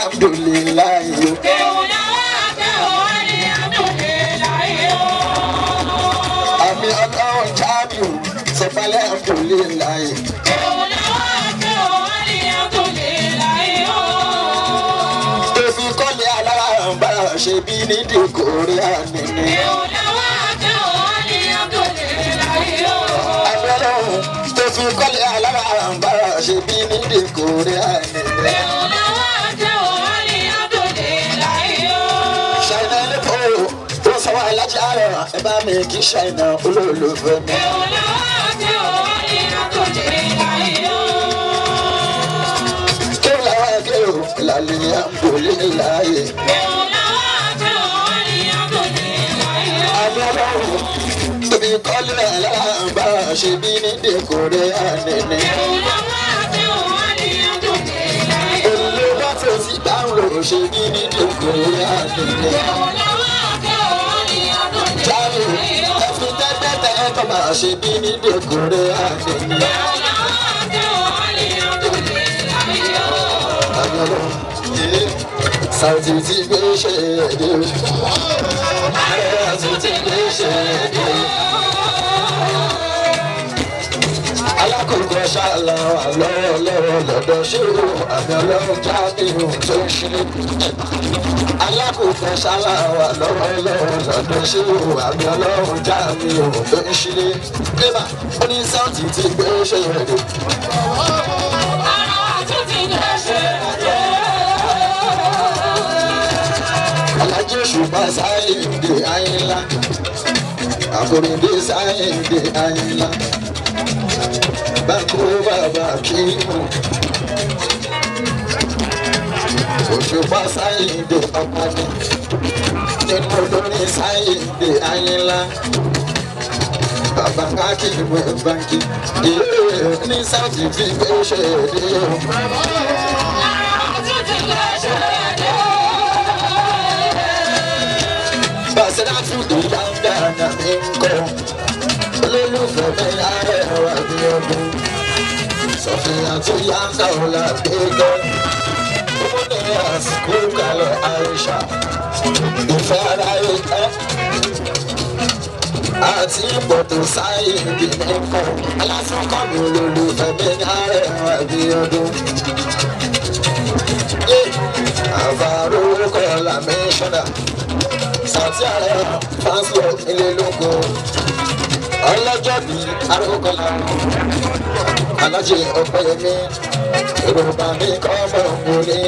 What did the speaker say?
alhamdulilayi o. Àmì ọlọ́run jáde o sọpẹ́ alhamdulilayi. Èmi kọ́lé alárànbá ṣe bí nídìí kórè ànínní. Abẹ́rẹ́ tó fi kọ́lé alárànbá ṣe bí nídìí kórè ànínní. Ṣáínà lẹ́kọ̀ọ́ tó sọ wá lájà rẹ̀ ẹ bá mi kí ṣáínà olólùfẹ́ mi. Alhamdulilayi. Tóbi kọ́lé alárànbá ṣe bí ní dèkórè ànínní. Olùwà tó ti dáhùn lò ṣe bí ní dèkórè ànínní. Jáde ẹ̀fín tẹ́tẹ́tẹ́ ẹ̀kọ́ máa ṣe bí ní dèkórè ànínní. Sauti ti gbé ṣe èdè o. Sauti ti gbé ṣe èdè o. Alákòókò ṣàlàwà lọ́wọ́lọ́wọ́ lọ́dọ̀ ṣòro àmì ọlọ́run jáde ohun tó ń ṣe. Alákòókò ṣàlàwà lọ́wọ́lọ́wọ́ lọ́dọ̀ ṣòro àmì ọlọ́run jáde ohun tó ń ṣe. Bébà ó ní Sauti ti gbé ṣe èdè o. Ṣùgbọ́n sáyẹ̀dẹ̀ àyìnlá àkòròdé sáyẹ̀dẹ̀ àyìnlá bákó bàbá kìímù òṣùpá sáyẹ̀dẹ̀ ọ̀pọ̀ni nínú olórin sáyẹ̀dẹ̀ àyìnlá bàbá kákìímù báńkì ní Sauti ti gbé ṣe èdè o. Basiratu ìdáńdáná mi ń kọ́ olólùfẹ́ mi arẹwà bí ọdún Sọfíà tó yáńdà ọ̀la gbẹ́gẹ́ ọmọdé àsìkò kalẹ̀ Aisha ìfẹ́ aráyé ẹ́ àti ìbọ̀dọ̀ sáyé ìdí mi ń kọ́ alásùnkọ́ mi olólùfẹ́ mi arẹwà bí ọdún. Àfàrò kọ́lá mi ṣọ́dá. Sauti ààrẹ fáńsì ilé lóko ọlọ́jọ́ bí arókọlá alájẹ ọ̀pẹ̀yẹmí Yorùbá mi kọ́ ọmọ òun ní.